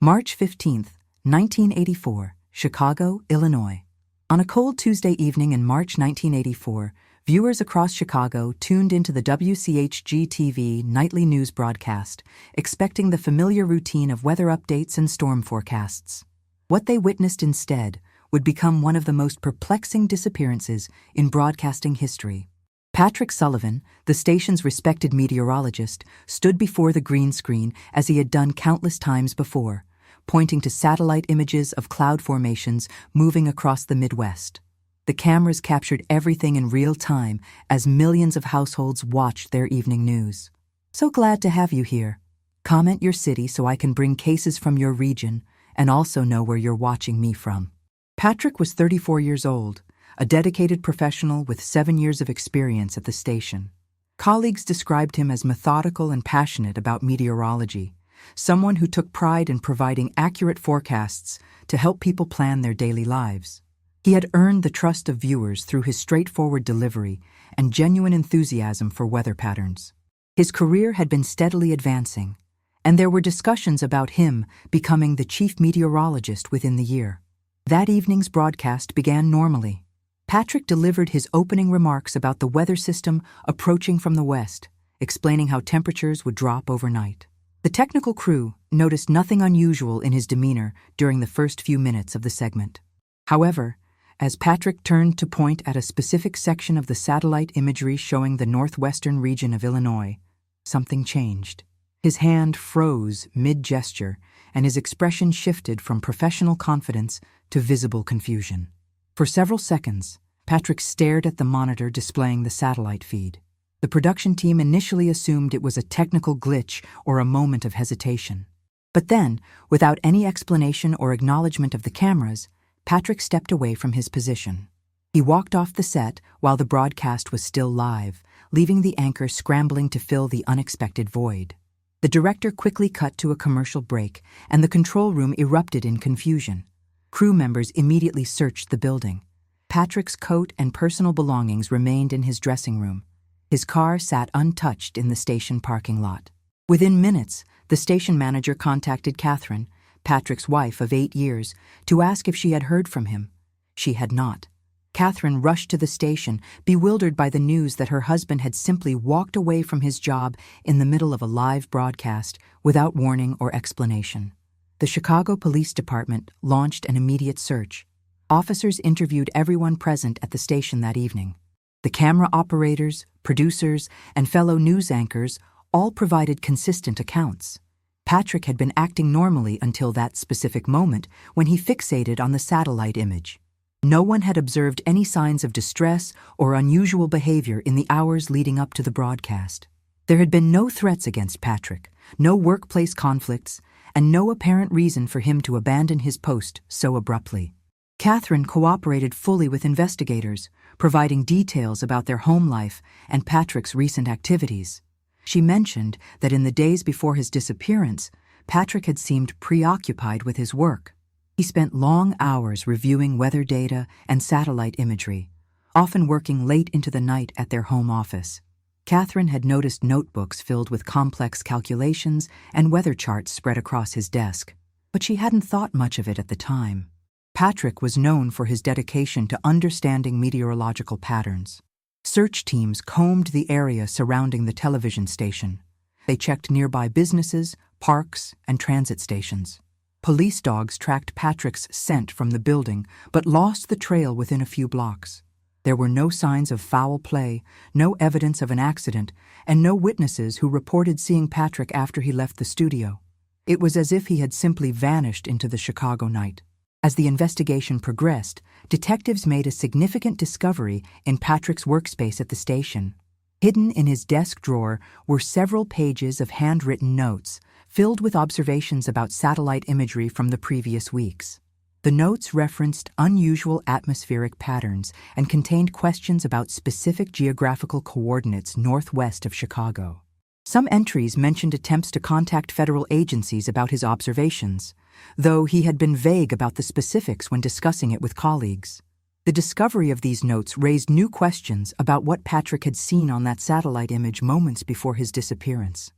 March 15, 1984, Chicago, Illinois. On a cold Tuesday evening in March 1984, viewers across Chicago tuned into the WCHG-TV nightly news broadcast, expecting the familiar routine of weather updates and storm forecasts. What they witnessed instead would become one of the most perplexing disappearances in broadcasting history. Patrick Sullivan, the station's respected meteorologist, stood before the green screen as he had done countless times before, pointing to satellite images of cloud formations moving across the Midwest. The cameras captured everything in real time as millions of households watched their evening news. "So glad to have you here. Comment your city so I can bring cases from your region and also know where you're watching me from." Patrick was 34 years old, a dedicated professional with 7 years of experience at the station. Colleagues described him as methodical and passionate about meteorology, someone who took pride in providing accurate forecasts to help people plan their daily lives. He had earned the trust of viewers through his straightforward delivery and genuine enthusiasm for weather patterns. His career had been steadily advancing, and there were discussions about him becoming the chief meteorologist within the year. That evening's broadcast began normally. Patrick delivered his opening remarks about the weather system approaching from the west, explaining how temperatures would drop overnight. The technical crew noticed nothing unusual in his demeanor during the first few minutes of the segment. However, as Patrick turned to point at a specific section of the satellite imagery showing the northwestern region of Illinois, something changed. His hand froze mid-gesture, and his expression shifted from professional confidence to visible confusion. For several seconds, Patrick stared at the monitor displaying the satellite feed. The production team initially assumed it was a technical glitch or a moment of hesitation. But then, without any explanation or acknowledgement of the cameras, Patrick stepped away from his position. He walked off the set while the broadcast was still live, leaving the anchor scrambling to fill the unexpected void. The director quickly cut to a commercial break, and the control room erupted in confusion. Crew members immediately searched the building. Patrick's coat and personal belongings remained in his dressing room. His car sat untouched in the station parking lot. Within minutes, the station manager contacted Catherine, Patrick's wife of 8 years, to ask if she had heard from him. She had not. Catherine rushed to the station, bewildered by the news that her husband had simply walked away from his job in the middle of a live broadcast without warning or explanation. The Chicago Police Department launched an immediate search. Officers interviewed everyone present at the station that evening. The camera operators, producers, and fellow news anchors all provided consistent accounts. Patrick had been acting normally until that specific moment when he fixated on the satellite image. No one had observed any signs of distress or unusual behavior in the hours leading up to the broadcast. There had been no threats against Patrick, no workplace conflicts, and no apparent reason for him to abandon his post so abruptly. Catherine cooperated fully with investigators, providing details about their home life and Patrick's recent activities. She mentioned that in the days before his disappearance, Patrick had seemed preoccupied with his work. He spent long hours reviewing weather data and satellite imagery, often working late into the night at their home office. Catherine had noticed notebooks filled with complex calculations and weather charts spread across his desk, but she hadn't thought much of it at the time. Patrick was known for his dedication to understanding meteorological patterns. Search teams combed the area surrounding the television station. They checked nearby businesses, parks, and transit stations. Police dogs tracked Patrick's scent from the building, but lost the trail within a few blocks. There were no signs of foul play, no evidence of an accident, and no witnesses who reported seeing Patrick after he left the studio. It was as if he had simply vanished into the Chicago night. As the investigation progressed, detectives made a significant discovery in Patrick's workspace at the station. Hidden in his desk drawer were several pages of handwritten notes, filled with observations about satellite imagery from the previous weeks. The notes referenced unusual atmospheric patterns and contained questions about specific geographical coordinates northwest of Chicago. Some entries mentioned attempts to contact federal agencies about his observations, though he had been vague about the specifics when discussing it with colleagues. The discovery of these notes raised new questions about what Patrick had seen on that satellite image moments before his disappearance.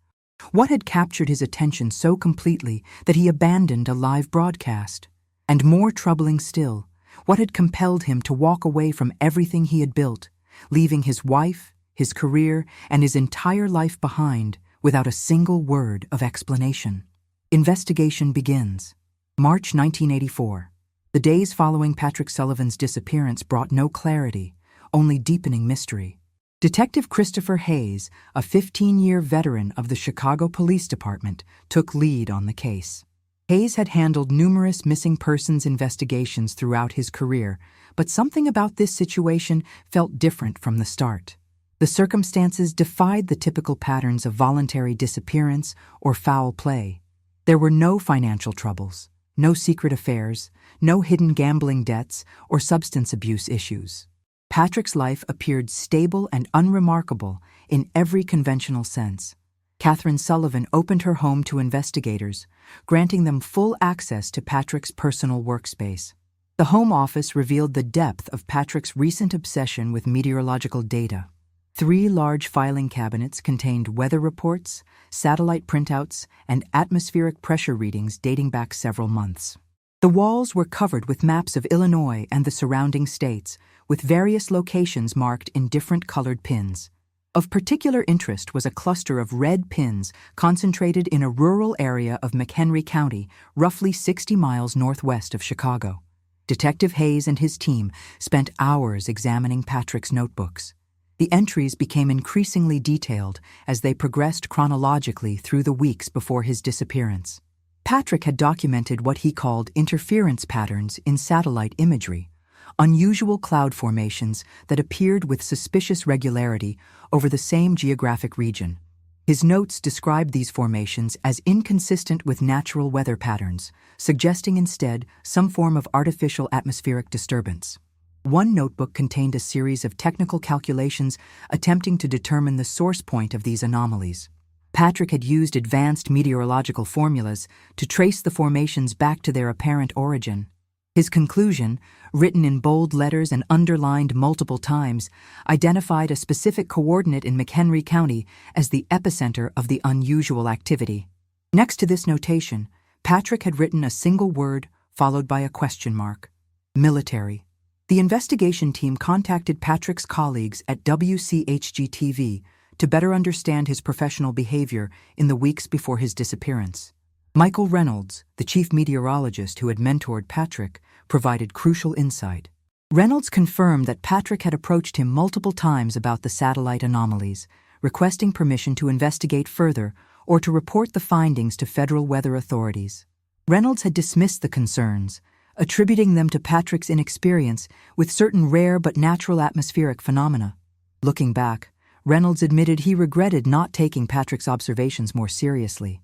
What had captured his attention so completely that he abandoned a live broadcast? And more troubling still, what had compelled him to walk away from everything he had built, leaving his wife, his career, and his entire life behind without a single word of explanation? Investigation begins. March 1984. The days following Patrick Sullivan's disappearance brought no clarity, only deepening mystery. Detective Christopher Hayes, a 15-year veteran of the Chicago Police Department, took lead on the case. Hayes had handled numerous missing persons investigations throughout his career, but something about this situation felt different from the start. The circumstances defied the typical patterns of voluntary disappearance or foul play. There were no financial troubles, no secret affairs, no hidden gambling debts or substance abuse issues. Patrick's life appeared stable and unremarkable in every conventional sense. Catherine Sullivan opened her home to investigators, granting them full access to Patrick's personal workspace. The Home Office revealed the depth of Patrick's recent obsession with meteorological data. 3 large filing cabinets contained weather reports, satellite printouts, and atmospheric pressure readings dating back several months. The walls were covered with maps of Illinois and the surrounding states, with various locations marked in different colored pins. Of particular interest was a cluster of red pins concentrated in a rural area of McHenry County, roughly 60 miles northwest of Chicago. Detective Hayes and his team spent hours examining Patrick's notebooks. The entries became increasingly detailed as they progressed chronologically through the weeks before his disappearance. Patrick had documented what he called interference patterns in satellite imagery, unusual cloud formations that appeared with suspicious regularity over the same geographic region. His notes described these formations as inconsistent with natural weather patterns, suggesting instead some form of artificial atmospheric disturbance. One notebook contained a series of technical calculations attempting to determine the source point of these anomalies. Patrick had used advanced meteorological formulas to trace the formations back to their apparent origin. His conclusion, written in bold letters and underlined multiple times, identified a specific coordinate in McHenry County as the epicenter of the unusual activity. Next to this notation, Patrick had written a single word followed by a question mark: military. The investigation team contacted Patrick's colleagues at WCHG-TV to better understand his professional behavior in the weeks before his disappearance. Michael Reynolds, the chief meteorologist who had mentored Patrick, provided crucial insight. Reynolds confirmed that Patrick had approached him multiple times about the satellite anomalies, requesting permission to investigate further or to report the findings to federal weather authorities. Reynolds had dismissed the concerns, attributing them to Patrick's inexperience with certain rare but natural atmospheric phenomena. Looking back, Reynolds admitted he regretted not taking Patrick's observations more seriously.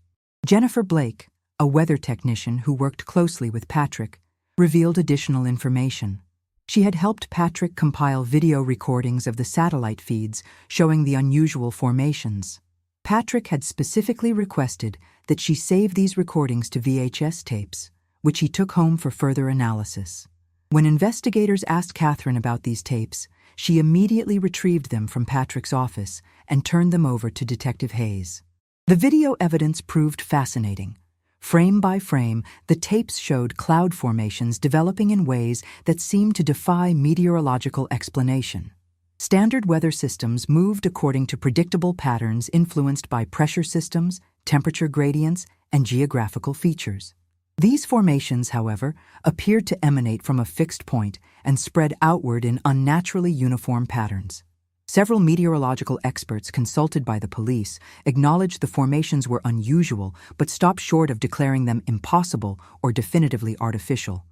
Jennifer Blake, a weather technician who worked closely with Patrick, revealed additional information. She had helped Patrick compile video recordings of the satellite feeds showing the unusual formations. Patrick had specifically requested that she save these recordings to VHS tapes, which he took home for further analysis. When investigators asked Catherine about these tapes, she immediately retrieved them from Patrick's office and turned them over to Detective Hayes. The video evidence proved fascinating. Frame by frame, the tapes showed cloud formations developing in ways that seemed to defy meteorological explanation. Standard weather systems moved according to predictable patterns influenced by pressure systems, temperature gradients, and geographical features. These formations, however, appeared to emanate from a fixed point and spread outward in unnaturally uniform patterns. Several meteorological experts consulted by the police acknowledged the formations were unusual but stopped short of declaring them impossible or definitively artificial.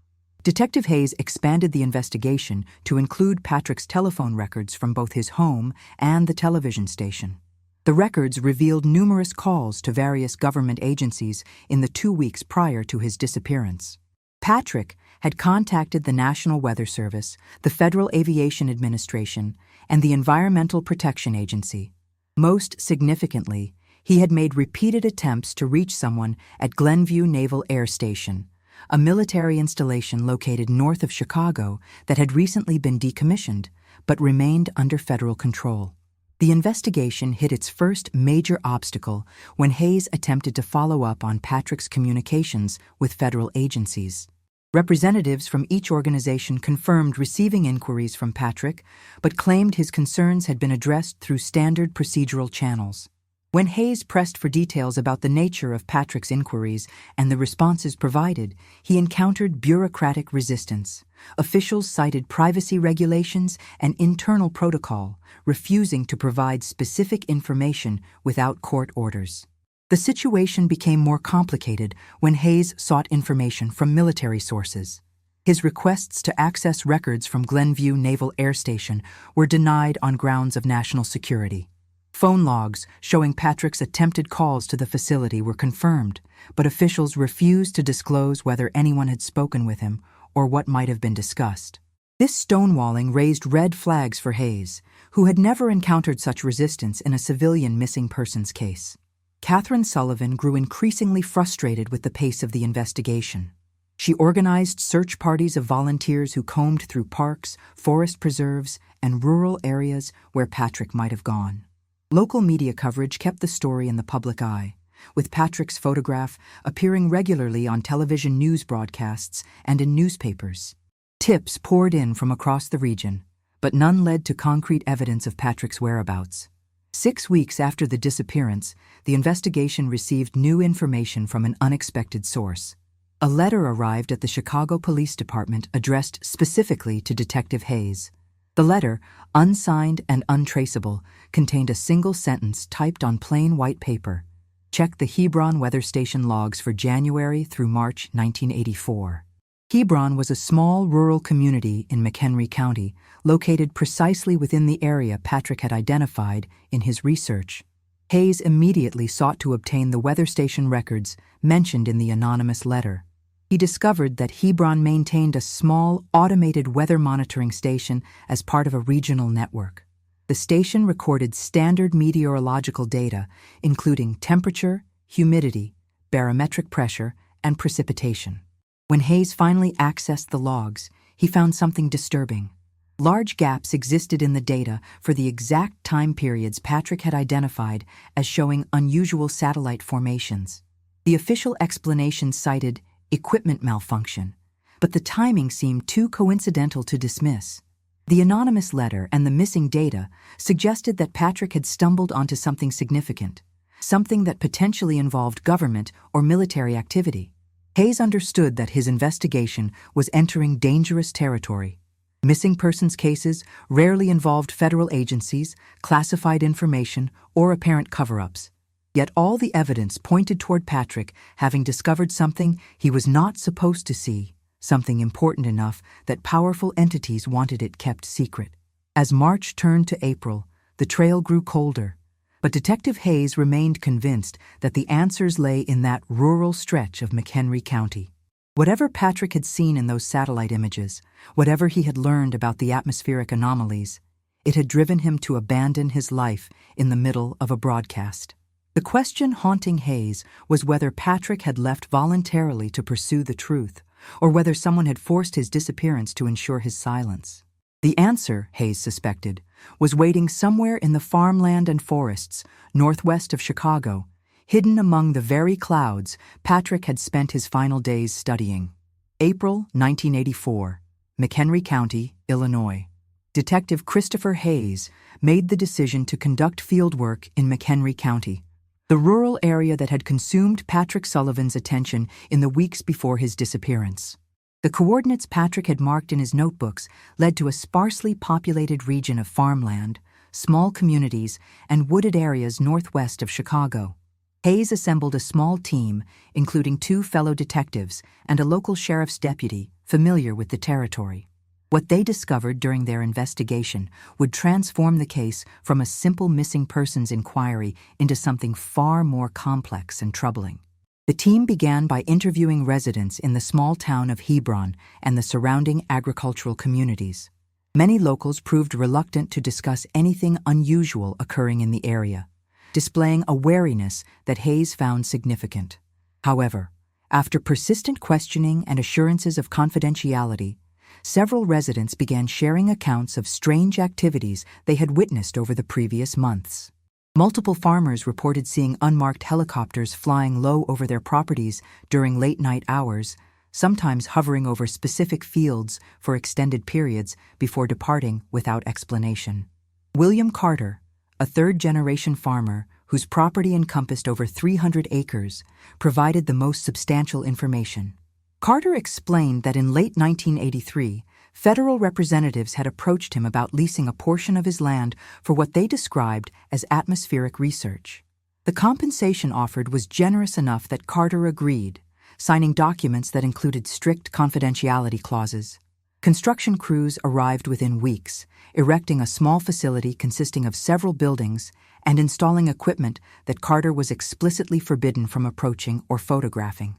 Detective Hayes expanded the investigation to include Patrick's telephone records from both his home and the television station. The records revealed numerous calls to various government agencies in the 2 weeks prior to his disappearance. Patrick had contacted the National Weather Service, the Federal Aviation Administration, and the Environmental Protection Agency. Most significantly, he had made repeated attempts to reach someone at Glenview Naval Air Station, a military installation located north of Chicago that had recently been decommissioned but remained under federal control. The investigation hit its first major obstacle when Hayes attempted to follow up on Patrick's communications with federal agencies. Representatives from each organization confirmed receiving inquiries from Patrick, but claimed his concerns had been addressed through standard procedural channels. When Hayes pressed for details about the nature of Patrick's inquiries and the responses provided, he encountered bureaucratic resistance. Officials cited privacy regulations and internal protocol, refusing to provide specific information without court orders. The situation became more complicated when Hayes sought information from military sources. His requests to access records from Glenview Naval Air Station were denied on grounds of national security. Phone logs showing Patrick's attempted calls to the facility were confirmed, but officials refused to disclose whether anyone had spoken with him or what might have been discussed. This stonewalling raised red flags for Hayes, who had never encountered such resistance in a civilian missing persons case. Patrick Sullivan grew increasingly frustrated with the pace of the investigation. She organized search parties of volunteers who combed through parks, forest preserves, and rural areas where Patrick might have gone. Local media coverage kept the story in the public eye, with Patrick's photograph appearing regularly on television news broadcasts and in newspapers. Tips poured in from across the region, but none led to concrete evidence of Patrick's whereabouts. 6 weeks after the disappearance, the investigation received new information from an unexpected source. A letter arrived at the Chicago Police Department addressed specifically to Detective Hayes. The letter, unsigned and untraceable, contained a single sentence typed on plain white paper. Check the Hebron weather station logs for January through March 1984. Hebron was a small rural community in McHenry County, located precisely within the area Patrick had identified in his research. Hayes immediately sought to obtain the weather station records mentioned in the anonymous letter. He discovered that Hebron maintained a small, automated weather monitoring station as part of a regional network. The station recorded standard meteorological data, including temperature, humidity, barometric pressure, and precipitation. When Hayes finally accessed the logs, he found something disturbing. Large gaps existed in the data for the exact time periods Patrick had identified as showing unusual satellite formations. The official explanation cited equipment malfunction, but the timing seemed too coincidental to dismiss. The anonymous letter and the missing data suggested that Patrick had stumbled onto something significant, something that potentially involved government or military activity. Hayes understood that his investigation was entering dangerous territory. Missing persons cases rarely involved federal agencies, classified information, or apparent cover-ups. Yet all the evidence pointed toward Patrick having discovered something he was not supposed to see, something important enough that powerful entities wanted it kept secret. As March turned to April, the trail grew colder, but Detective Hayes remained convinced that the answers lay in that rural stretch of McHenry County. Whatever Patrick had seen in those satellite images, whatever he had learned about the atmospheric anomalies, it had driven him to abandon his life in the middle of a broadcast. The question haunting Hayes was whether Patrick had left voluntarily to pursue the truth, or whether someone had forced his disappearance to ensure his silence. The answer, Hayes suspected, was waiting somewhere in the farmland and forests northwest of Chicago, hidden among the very clouds Patrick had spent his final days studying. April 1984, McHenry County, Illinois. Detective Christopher Hayes made the decision to conduct fieldwork in McHenry County, the rural area that had consumed Patrick Sullivan's attention in the weeks before his disappearance. The coordinates Patrick had marked in his notebooks led to a sparsely populated region of farmland, small communities, and wooded areas northwest of Chicago. Hayes assembled a small team, including 2 fellow detectives and a local sheriff's deputy familiar with the territory. What they discovered during their investigation would transform the case from a simple missing persons inquiry into something far more complex and troubling. The team began by interviewing residents in the small town of Hebron and the surrounding agricultural communities. Many locals proved reluctant to discuss anything unusual occurring in the area, displaying a wariness that Hayes found significant. However, after persistent questioning and assurances of confidentiality, several residents began sharing accounts of strange activities they had witnessed over the previous months. Multiple farmers reported seeing unmarked helicopters flying low over their properties during late-night hours, sometimes hovering over specific fields for extended periods before departing without explanation. William Carter, a third-generation farmer whose property encompassed over 300 acres, provided the most substantial information. Carter explained that in late 1983, federal representatives had approached him about leasing a portion of his land for what they described as atmospheric research. The compensation offered was generous enough that Carter agreed, signing documents that included strict confidentiality clauses. Construction crews arrived within weeks, erecting a small facility consisting of several buildings and installing equipment that Carter was explicitly forbidden from approaching or photographing.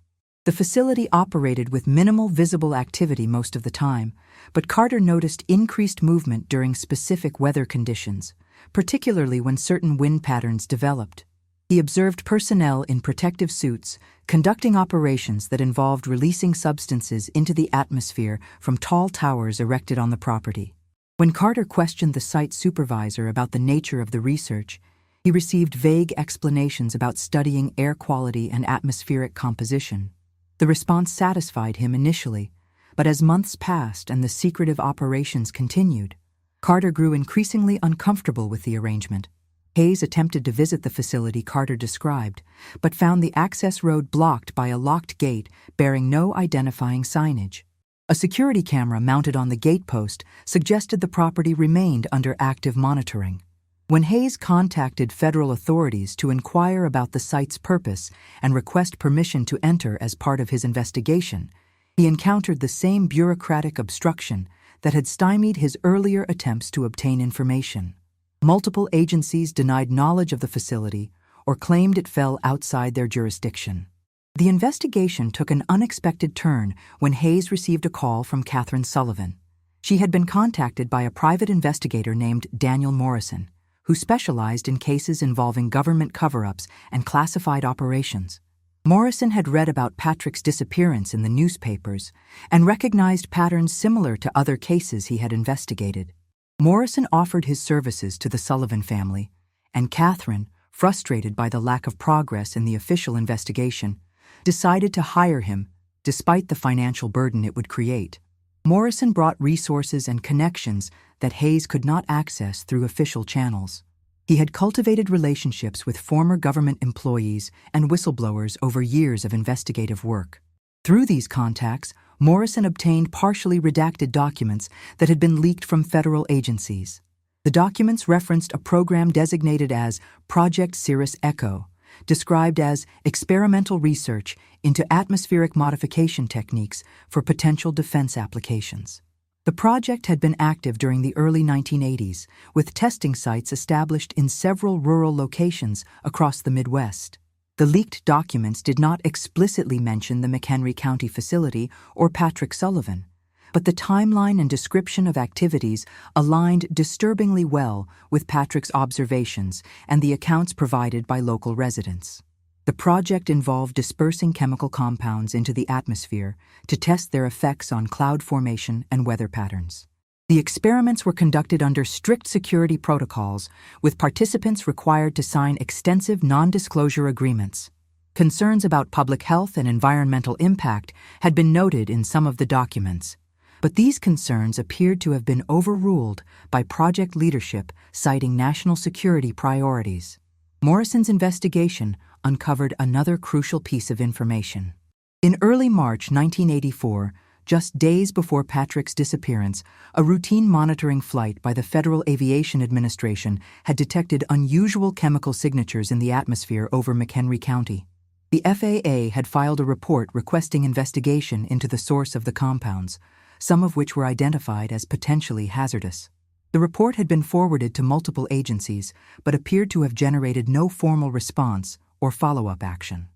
The facility operated with minimal visible activity most of the time, but Carter noticed increased movement during specific weather conditions, particularly when certain wind patterns developed. He observed personnel in protective suits conducting operations that involved releasing substances into the atmosphere from tall towers erected on the property. When Carter questioned the site supervisor about the nature of the research, he received vague explanations about studying air quality and atmospheric composition. The response satisfied him initially, but as months passed and the secretive operations continued, Carter grew increasingly uncomfortable with the arrangement. Hayes attempted to visit the facility Carter described, but found the access road blocked by a locked gate bearing no identifying signage. A security camera mounted on the gate post suggested the property remained under active monitoring. When Hayes contacted federal authorities to inquire about the site's purpose and request permission to enter as part of his investigation, he encountered the same bureaucratic obstruction that had stymied his earlier attempts to obtain information. Multiple agencies denied knowledge of the facility or claimed it fell outside their jurisdiction. The investigation took an unexpected turn when Hayes received a call from Patrick Sullivan. She had been contacted by a private investigator named Daniel Morrison, who specialized in cases involving government cover-ups and classified operations. Morrison had read about Patrick's disappearance in the newspapers and recognized patterns similar to other cases he had investigated. Morrison offered his services to the Sullivan family, and Catherine, frustrated by the lack of progress in the official investigation, decided to hire him despite the financial burden it would create. Morrison brought resources and connections that Hayes could not access through official channels. He had cultivated relationships with former government employees and whistleblowers over years of investigative work. Through these contacts, Morrison obtained partially redacted documents that had been leaked from federal agencies. The documents referenced a program designated as Project Cirrus Echo, described as experimental research into atmospheric modification techniques for potential defense applications. The project had been active during the early 1980s, with testing sites established in several rural locations across the Midwest. The leaked documents did not explicitly mention the McHenry County facility or Patrick Sullivan, but the timeline and description of activities aligned disturbingly well with Patrick's observations and the accounts provided by local residents. The project involved dispersing chemical compounds into the atmosphere to test their effects on cloud formation and weather patterns. The experiments were conducted under strict security protocols, with participants required to sign extensive non-disclosure agreements. Concerns about public health and environmental impact had been noted in some of the documents, but these concerns appeared to have been overruled by project leadership citing national security priorities. Morrison's investigation uncovered another crucial piece of information. In early March 1984, just days before Patrick's disappearance, a routine monitoring flight by the Federal Aviation Administration had detected unusual chemical signatures in the atmosphere over McHenry County. The FAA had filed a report requesting investigation into the source of the compounds, some of which were identified as potentially hazardous. The report had been forwarded to multiple agencies, but appeared to have generated no formal response or follow-up action.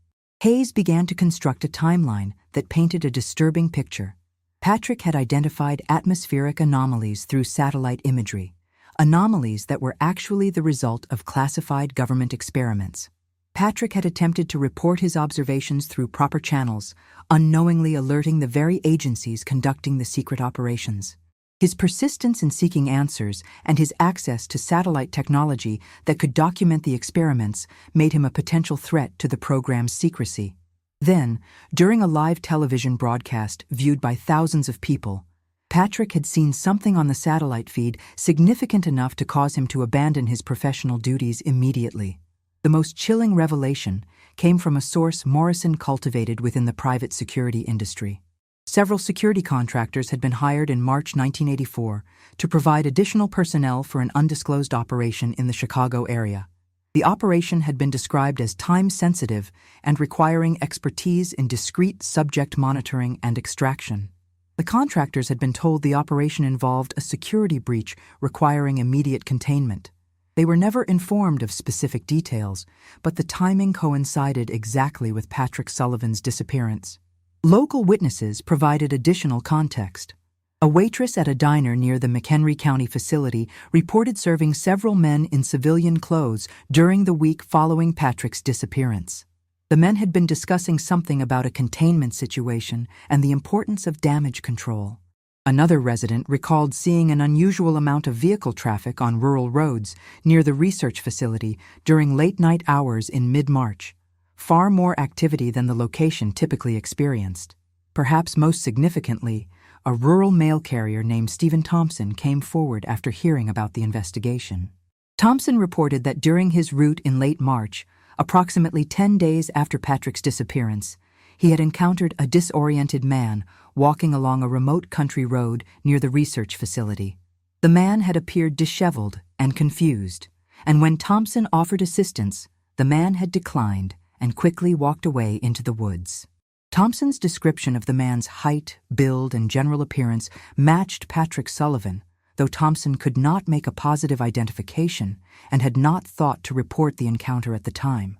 Hayes began to construct a timeline that painted a disturbing picture. Patrick had identified atmospheric anomalies through satellite imagery, anomalies that were actually the result of classified government experiments. Patrick had attempted to report his observations through proper channels, unknowingly alerting the very agencies conducting the secret operations. His persistence in seeking answers and his access to satellite technology that could document the experiments made him a potential threat to the program's secrecy. Then, during a live television broadcast viewed by thousands of people, Patrick had seen something on the satellite feed significant enough to cause him to abandon his professional duties immediately. The most chilling revelation came from a source Morrison cultivated within the private security industry. Several security contractors had been hired in March 1984 to provide additional personnel for an undisclosed operation in the Chicago area. The operation had been described as time-sensitive and requiring expertise in discrete subject monitoring and extraction. The contractors had been told the operation involved a security breach requiring immediate containment. They were never informed of specific details, but the timing coincided exactly with Patrick Sullivan's disappearance. Local witnesses provided additional context. A waitress at a diner near the McHenry County facility reported serving several men in civilian clothes during the week following Patrick's disappearance. The men had been discussing something about a containment situation and the importance of damage control. Another resident recalled seeing an unusual amount of vehicle traffic on rural roads near the research facility during late-night hours in mid-March. Far more activity than the location typically experienced. Perhaps most significantly, a rural mail carrier named Stephen Thompson came forward after hearing about the investigation. Thompson reported that during his route in late March, approximately 10 days after Patrick's disappearance, he had encountered a disoriented man walking along a remote country road near the research facility. The man had appeared disheveled and confused, and when Thompson offered assistance, the man had declined and quickly walked away into the woods. Thompson's description of the man's height, build, and general appearance matched Patrick Sullivan, though Thompson could not make a positive identification and had not thought to report the encounter at the time.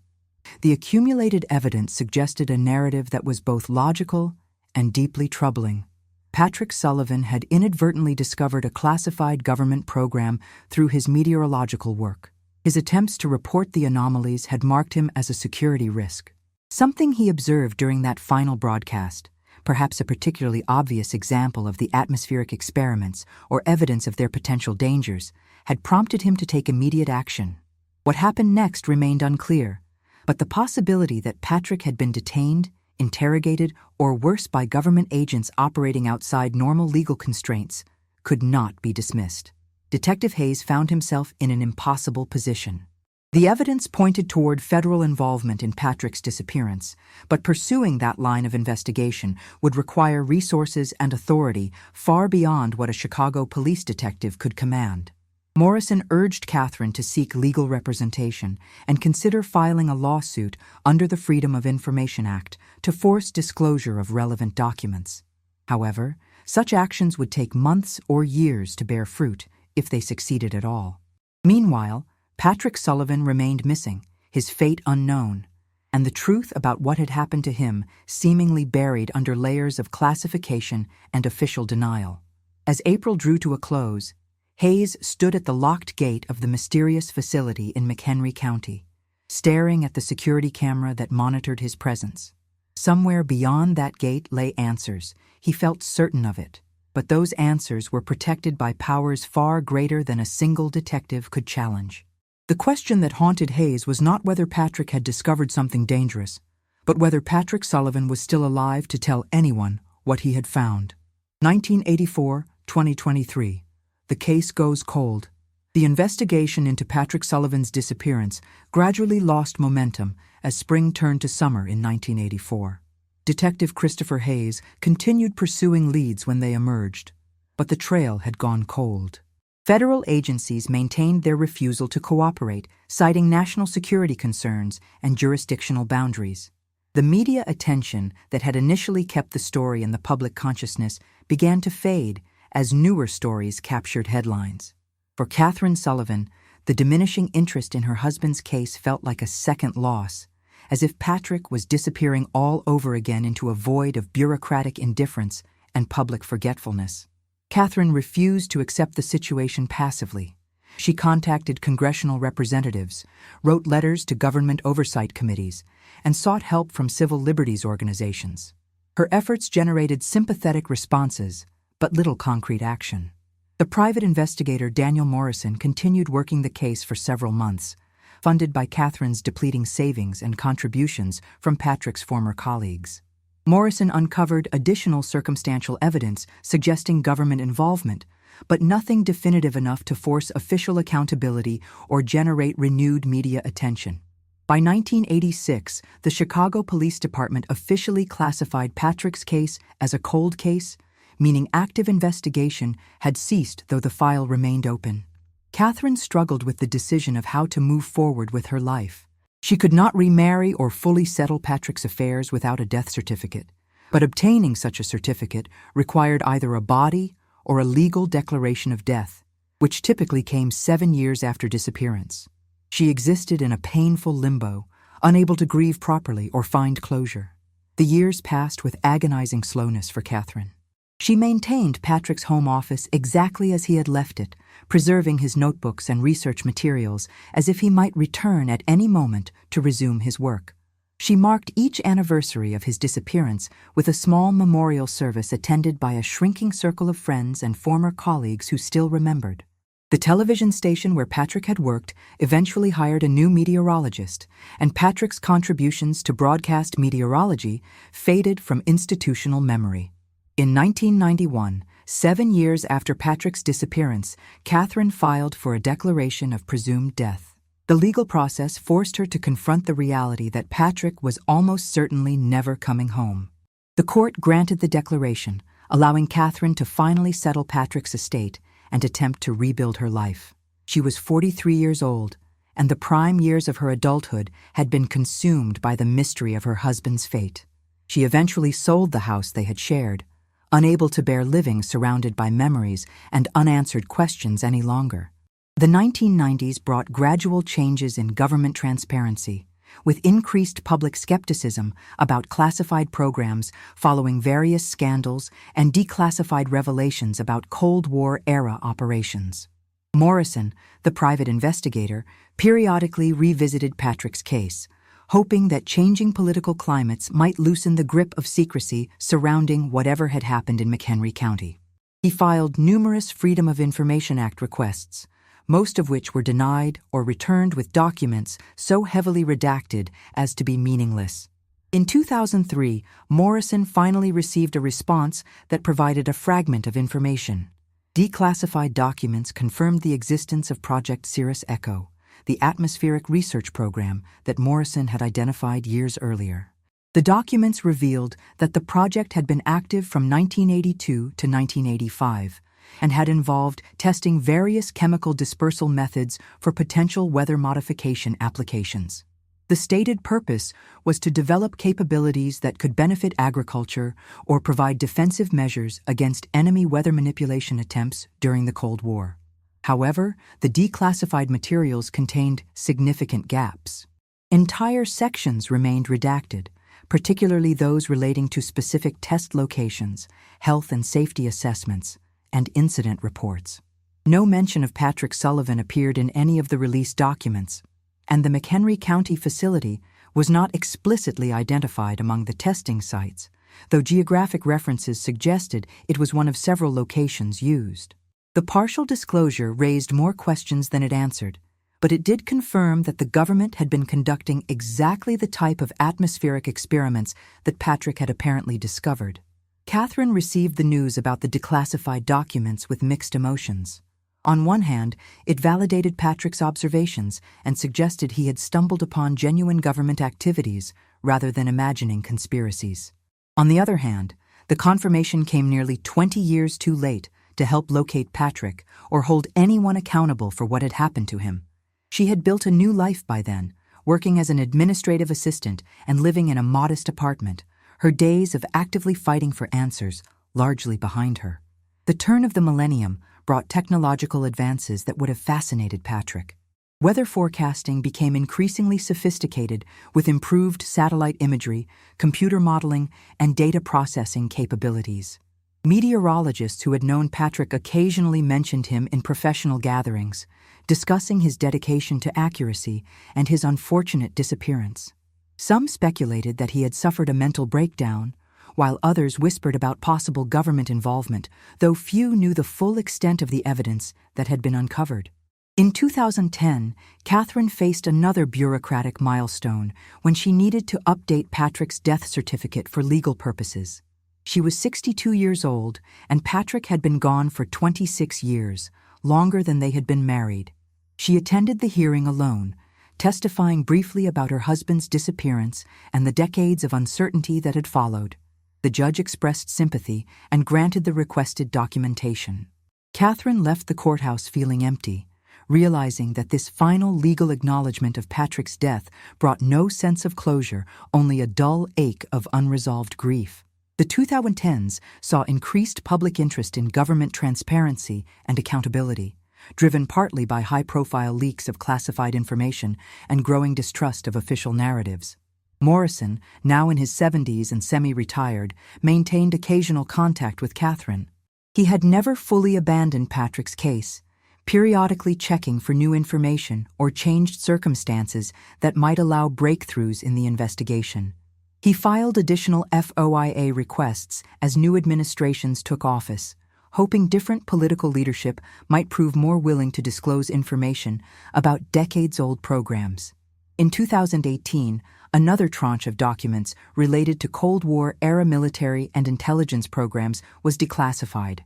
The accumulated evidence suggested a narrative that was both logical and deeply troubling. Patrick Sullivan had inadvertently discovered a classified government program through his meteorological work. His attempts to report the anomalies had marked him as a security risk. Something he observed during that final broadcast, perhaps a particularly obvious example of the atmospheric experiments or evidence of their potential dangers, had prompted him to take immediate action. What happened next remained unclear, but the possibility that Patrick had been detained, interrogated, or worse by government agents operating outside normal legal constraints could not be dismissed. Detective Hayes found himself in an impossible position. The evidence pointed toward federal involvement in Patrick's disappearance, but pursuing that line of investigation would require resources and authority far beyond what a Chicago police detective could command. Morrison urged Catherine to seek legal representation and consider filing a lawsuit under the Freedom of Information Act to force disclosure of relevant documents. However, such actions would take months or years to bear fruit, if they succeeded at all. Meanwhile, Patrick Sullivan remained missing, his fate unknown, and the truth about what had happened to him seemingly buried under layers of classification and official denial. As April drew to a close, Hayes stood at the locked gate of the mysterious facility in McHenry County, staring at the security camera that monitored his presence. Somewhere beyond that gate lay answers, he felt certain of it. But those answers were protected by powers far greater than a single detective could challenge. The question that haunted Hayes was not whether Patrick had discovered something dangerous, but whether Patrick Sullivan was still alive to tell anyone what he had found. 1984-2023. The case goes cold. The investigation into Patrick Sullivan's disappearance gradually lost momentum as spring turned to summer in 1984. Detective Christopher Hayes continued pursuing leads when they emerged, but the trail had gone cold. Federal agencies maintained their refusal to cooperate, citing national security concerns and jurisdictional boundaries. The media attention that had initially kept the story in the public consciousness began to fade as newer stories captured headlines. For Catherine Sullivan, the diminishing interest in her husband's case felt like a second loss, as if Patrick was disappearing all over again into a void of bureaucratic indifference and public forgetfulness. Catherine refused to accept the situation passively. She contacted congressional representatives, wrote letters to government oversight committees, and sought help from civil liberties organizations. Her efforts generated sympathetic responses, but little concrete action. The private investigator Daniel Morrison continued working the case for several months, funded by Catherine's depleting savings and contributions from Patrick's former colleagues. Morrison uncovered additional circumstantial evidence suggesting government involvement, but nothing definitive enough to force official accountability or generate renewed media attention. By 1986, the Chicago Police Department officially classified Patrick's case as a cold case, meaning active investigation had ceased though the file remained open. Catherine struggled with the decision of how to move forward with her life. She could not remarry or fully settle Patrick's affairs without a death certificate, but obtaining such a certificate required either a body or a legal declaration of death, which typically came 7 years after disappearance. She existed in a painful limbo, unable to grieve properly or find closure. The years passed with agonizing slowness for Catherine. She maintained Patrick's home office exactly as he had left it, preserving his notebooks and research materials as if he might return at any moment to resume his work. She marked each anniversary of his disappearance with a small memorial service attended by a shrinking circle of friends and former colleagues who still remembered. The television station where Patrick had worked eventually hired a new meteorologist, and Patrick's contributions to broadcast meteorology faded from institutional memory. In 1991, 7 years after Patrick's disappearance, Catherine filed for a declaration of presumed death. The legal process forced her to confront the reality that Patrick was almost certainly never coming home. The court granted the declaration, allowing Catherine to finally settle Patrick's estate and attempt to rebuild her life. She was 43 years old, and the prime years of her adulthood had been consumed by the mystery of her husband's fate. She eventually sold the house they had shared, unable to bear living surrounded by memories and unanswered questions any longer. The 1990s brought gradual changes in government transparency, with increased public skepticism about classified programs following various scandals and declassified revelations about Cold War-era operations. Morrison, the private investigator, periodically revisited Patrick's case, hoping that changing political climates might loosen the grip of secrecy surrounding whatever had happened in McHenry County. He filed numerous Freedom of Information Act requests, most of which were denied or returned with documents so heavily redacted as to be meaningless. In 2003, Morrison finally received a response that provided a fragment of information. Declassified documents confirmed the existence of Project Cirrus Echo, the atmospheric research program that Morrison had identified years earlier. The documents revealed that the project had been active from 1982 to 1985, and had involved testing various chemical dispersal methods for potential weather modification applications. The stated purpose was to develop capabilities that could benefit agriculture or provide defensive measures against enemy weather manipulation attempts during the Cold War. However, the declassified materials contained significant gaps. Entire sections remained redacted, particularly those relating to specific test locations, health and safety assessments, and incident reports. No mention of Patrick Sullivan appeared in any of the released documents, and the McHenry County facility was not explicitly identified among the testing sites, though geographic references suggested it was one of several locations used. The partial disclosure raised more questions than it answered, but it did confirm that the government had been conducting exactly the type of atmospheric experiments that Patrick had apparently discovered. Catherine received the news about the declassified documents with mixed emotions. On one hand, it validated Patrick's observations and suggested he had stumbled upon genuine government activities rather than imagining conspiracies. On the other hand, the confirmation came nearly 20 years too late to help locate Patrick or hold anyone accountable for what had happened to him. She had built a new life by then, working as an administrative assistant and living in a modest apartment, her days of actively fighting for answers largely behind her. The turn of the millennium brought technological advances that would have fascinated Patrick. Weather forecasting became increasingly sophisticated with improved satellite imagery, computer modeling, and data processing capabilities. Meteorologists who had known Patrick occasionally mentioned him in professional gatherings, discussing his dedication to accuracy and his unfortunate disappearance. Some speculated that he had suffered a mental breakdown, while others whispered about possible government involvement, though few knew the full extent of the evidence that had been uncovered. In 2010, Catherine faced another bureaucratic milestone when she needed to update Patrick's death certificate for legal purposes. She was 62 years old, and Patrick had been gone for 26 years, longer than they had been married. She attended the hearing alone, testifying briefly about her husband's disappearance and the decades of uncertainty that had followed. The judge expressed sympathy and granted the requested documentation. Catherine left the courthouse feeling empty, realizing that this final legal acknowledgement of Patrick's death brought no sense of closure, only a dull ache of unresolved grief. The 2010s saw increased public interest in government transparency and accountability, driven partly by high-profile leaks of classified information and growing distrust of official narratives. Morrison, now in his 70s and semi-retired, maintained occasional contact with Catherine. He had never fully abandoned Patrick's case, periodically checking for new information or changed circumstances that might allow breakthroughs in the investigation. He filed additional FOIA requests as new administrations took office, hoping different political leadership might prove more willing to disclose information about decades-old programs. In 2018, another tranche of documents related to Cold War-era military and intelligence programs was declassified.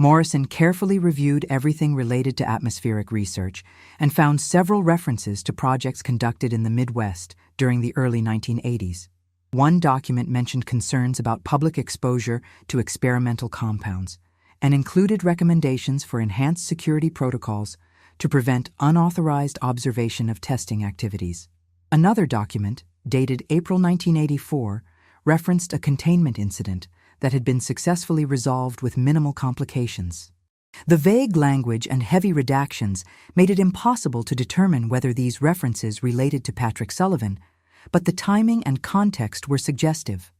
Morrison carefully reviewed everything related to atmospheric research and found several references to projects conducted in the Midwest during the early 1980s. One document mentioned concerns about public exposure to experimental compounds and included recommendations for enhanced security protocols to prevent unauthorized observation of testing activities. Another document, dated April 1984, referenced a containment incident that had been successfully resolved with minimal complications. The vague language and heavy redactions made it impossible to determine whether these references related to Patrick Sullivan, but the timing and context were suggestive.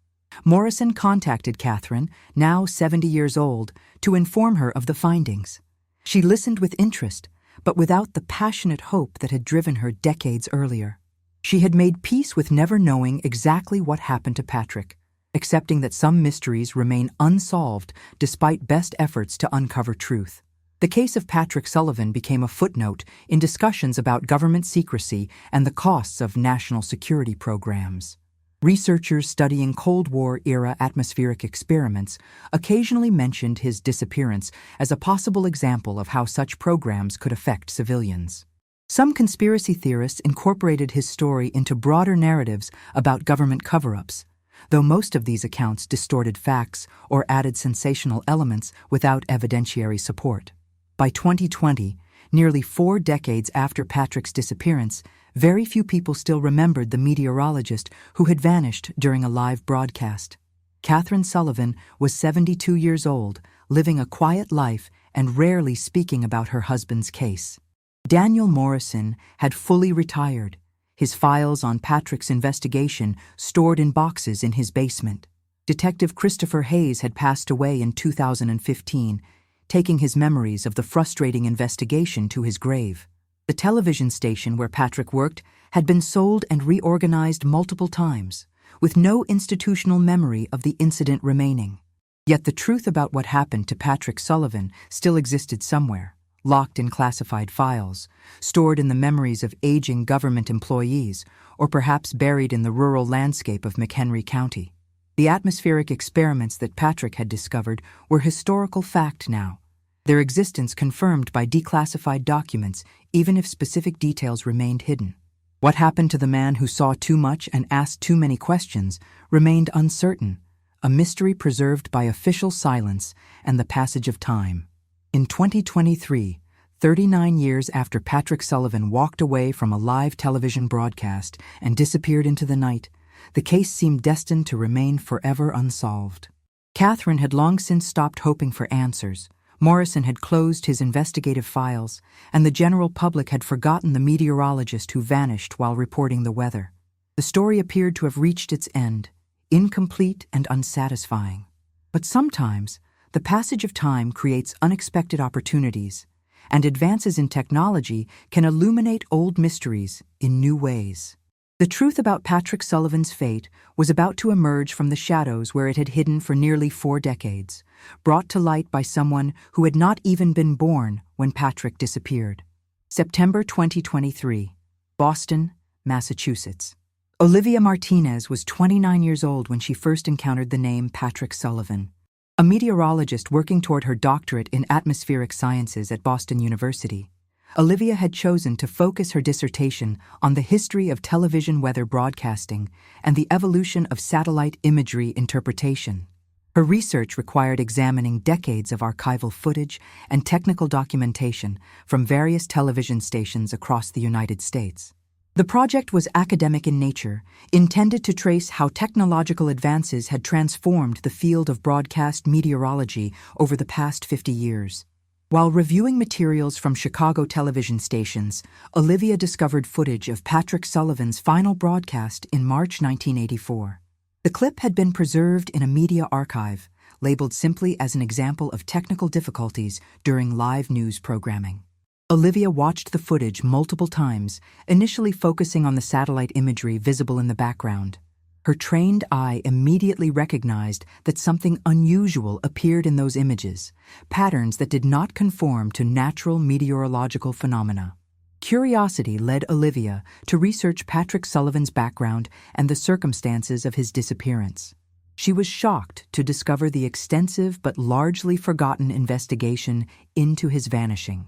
Morrison contacted Catherine, now 70 years old, to inform her of the findings. She listened with interest, but without the passionate hope that had driven her decades earlier. She had made peace with never knowing exactly what happened to Patrick, accepting that some mysteries remain unsolved despite best efforts to uncover truth. The case of Patrick Sullivan became a footnote in discussions about government secrecy and the costs of national security programs. Researchers studying Cold War-era atmospheric experiments occasionally mentioned his disappearance as a possible example of how such programs could affect civilians. Some conspiracy theorists incorporated his story into broader narratives about government cover-ups, though most of these accounts distorted facts or added sensational elements without evidentiary support. By 2020, nearly 4 decades after Patrick's disappearance, very few people still remembered the meteorologist who had vanished during a live broadcast. Catherine Sullivan was 72 years old, living a quiet life and rarely speaking about her husband's case. Daniel Morrison had fully retired, his files on Patrick's investigation stored in boxes in his basement. Detective Christopher Hayes had passed away in 2015, taking his memories of the frustrating investigation to his grave. The television station where Patrick worked had been sold and reorganized multiple times, with no institutional memory of the incident remaining. Yet the truth about what happened to Patrick Sullivan still existed somewhere, locked in classified files, stored in the memories of aging government employees, or perhaps buried in the rural landscape of McHenry County. The atmospheric experiments that Patrick had discovered were historical fact now, their existence confirmed by declassified documents, even if specific details remained hidden. What happened to the man who saw too much and asked too many questions remained uncertain, a mystery preserved by official silence and the passage of time. In 2023, 39 years after Patrick Sullivan walked away from a live television broadcast and disappeared into the night, the case seemed destined to remain forever unsolved. Catherine had long since stopped hoping for answers. Morrison had closed his investigative files, and the general public had forgotten the meteorologist who vanished while reporting the weather. The story appeared to have reached its end, incomplete and unsatisfying. But sometimes, The passage of time creates unexpected opportunities, and advances in technology can illuminate old mysteries in new ways. The truth about Patrick Sullivan's fate was about to emerge from the shadows where it had hidden for nearly 4 decades, brought to light by someone who had not even been born when Patrick disappeared. September 2023, Boston, Massachusetts. Olivia Martinez was 29 years old when she first encountered the name Patrick Sullivan. A meteorologist working toward her doctorate in atmospheric sciences at Boston University, Olivia had chosen to focus her dissertation on the history of television weather broadcasting and the evolution of satellite imagery interpretation. Her research required examining decades of archival footage and technical documentation from various television stations across the United States. The project was academic in nature, intended to trace how technological advances had transformed the field of broadcast meteorology over the past 50 years. While reviewing materials from Chicago television stations, Olivia discovered footage of Patrick Sullivan's final broadcast in March 1984. The clip had been preserved in a media archive, labeled simply as an example of technical difficulties during live news programming. Olivia watched the footage multiple times, initially focusing on the satellite imagery visible in the background. Her trained eye immediately recognized that something unusual appeared in those images, patterns that did not conform to natural meteorological phenomena. Curiosity led Olivia to research Patrick Sullivan's background and the circumstances of his disappearance. She was shocked to discover the extensive but largely forgotten investigation into his vanishing.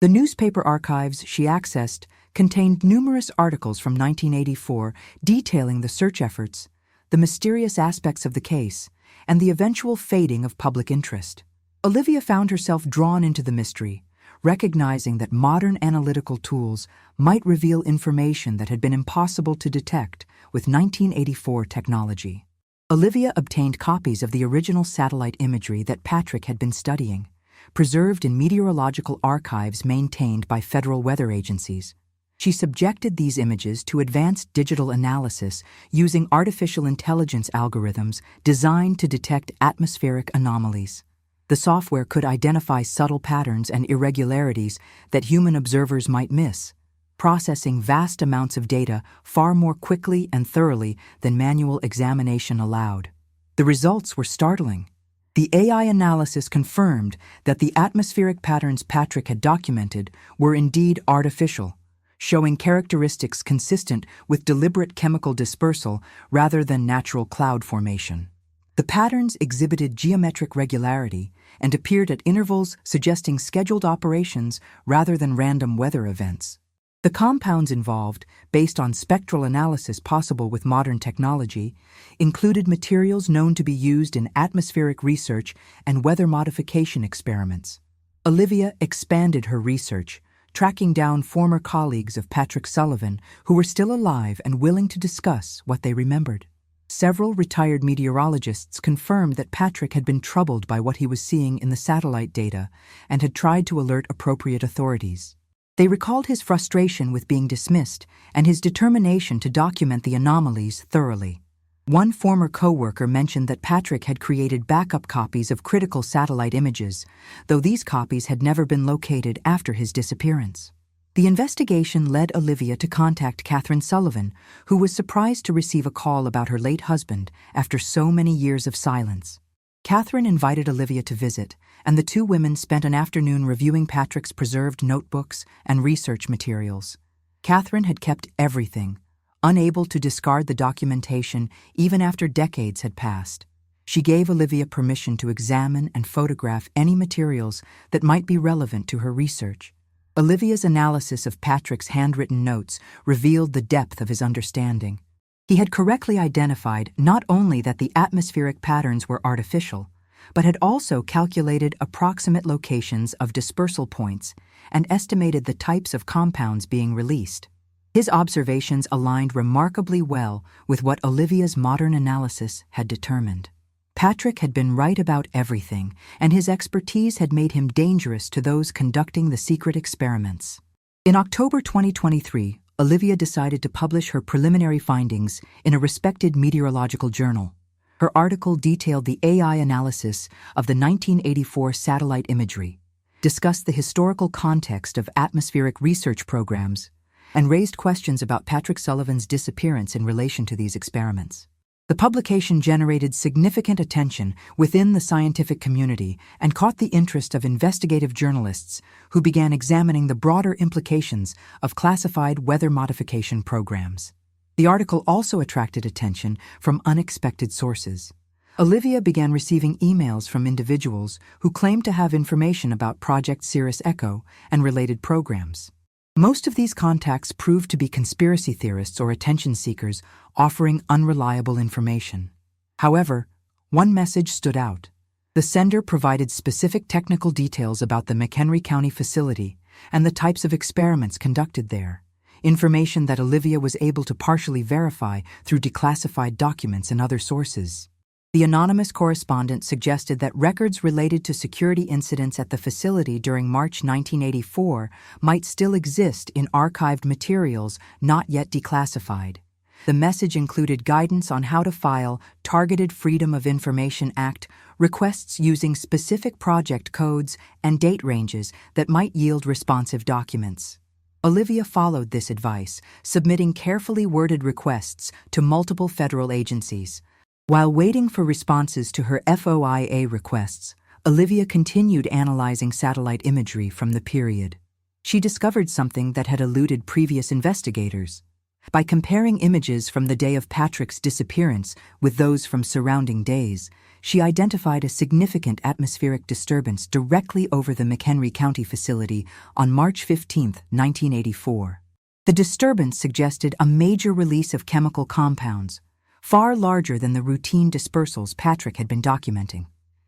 The newspaper archives she accessed contained numerous articles from 1984 detailing the search efforts, the mysterious aspects of the case, and the eventual fading of public interest. Olivia found herself drawn into the mystery, recognizing that modern analytical tools might reveal information that had been impossible to detect with 1984 technology. Olivia obtained copies of the original satellite imagery that Patrick had been studying, preserved in meteorological archives maintained by federal weather agencies. She subjected these images to advanced digital analysis using artificial intelligence algorithms designed to detect atmospheric anomalies. The software could identify subtle patterns and irregularities that human observers might miss, processing vast amounts of data far more quickly and thoroughly than manual examination allowed. The results were startling. The AI analysis confirmed that the atmospheric patterns Patrick had documented were indeed artificial, showing characteristics consistent with deliberate chemical dispersal rather than natural cloud formation. The patterns exhibited geometric regularity and appeared at intervals suggesting scheduled operations rather than random weather events. The compounds involved, based on spectral analysis possible with modern technology, included materials known to be used in atmospheric research and weather modification experiments. Olivia expanded her research, tracking down former colleagues of Patrick Sullivan who were still alive and willing to discuss what they remembered. Several retired meteorologists confirmed that Patrick had been troubled by what he was seeing in the satellite data and had tried to alert appropriate authorities. They recalled his frustration with being dismissed and his determination to document the anomalies thoroughly. One former co-worker mentioned that Patrick had created backup copies of critical satellite images, though these copies had never been located after his disappearance. The investigation led Olivia to contact Catherine Sullivan, who was surprised to receive a call about her late husband after so many years of silence. Catherine invited Olivia to visit, and the two women spent an afternoon reviewing Patrick's preserved notebooks and research materials. Catherine had kept everything, unable to discard the documentation even after decades had passed. She gave Olivia permission to examine and photograph any materials that might be relevant to her research. Olivia's analysis of Patrick's handwritten notes revealed the depth of his understanding. He had correctly identified not only that the atmospheric patterns were artificial, but had also calculated approximate locations of dispersal points and estimated the types of compounds being released. His observations aligned remarkably well with what Olivia's modern analysis had determined. Patrick had been right about everything, and his expertise had made him dangerous to those conducting the secret experiments. In October 2023, Olivia decided to publish her preliminary findings in a respected meteorological journal. Her article detailed the AI analysis of the 1984 satellite imagery, discussed the historical context of atmospheric research programs, and raised questions about Patrick Sullivan's disappearance in relation to these experiments. The publication generated significant attention within the scientific community and caught the interest of investigative journalists who began examining the broader implications of classified weather modification programs. The article also attracted attention from unexpected sources. Olivia began receiving emails from individuals who claimed to have information about Project Cirrus Echo and related programs. Most of these contacts proved to be conspiracy theorists or attention seekers offering unreliable information. However, one message stood out. The sender provided specific technical details about the McHenry County facility and the types of experiments conducted there, information that Olivia was able to partially verify through declassified documents and other sources. The anonymous correspondent suggested that records related to security incidents at the facility during March 1984 might still exist in archived materials not yet declassified. The message included guidance on how to file targeted Freedom of Information Act requests using specific project codes and date ranges that might yield responsive documents. Olivia followed this advice, submitting carefully worded requests to multiple federal agencies. While waiting for responses to her FOIA requests, Olivia continued analyzing satellite imagery from the period. She discovered something that had eluded previous investigators. By comparing images from the day of Patrick's disappearance with those from surrounding days, she identified a significant atmospheric disturbance directly over the McHenry County facility on March 15, 1984. The disturbance suggested a major release of chemical compounds, far larger than the routine dispersals Patrick had been documenting.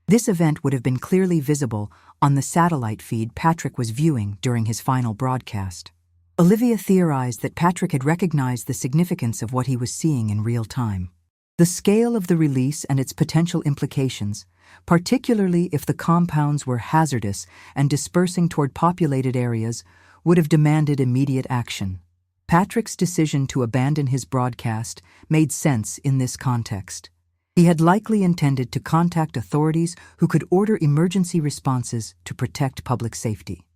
This event would have been clearly visible on the satellite feed Patrick was viewing during his final broadcast. Olivia theorized that Patrick had recognized the significance of what he was seeing in real time. The scale of the release and its potential implications, particularly if the compounds were hazardous and dispersing toward populated areas, would have demanded immediate action. Patrick's decision to abandon his broadcast made sense in this context. He had likely intended to contact authorities who could order emergency responses to protect public safety.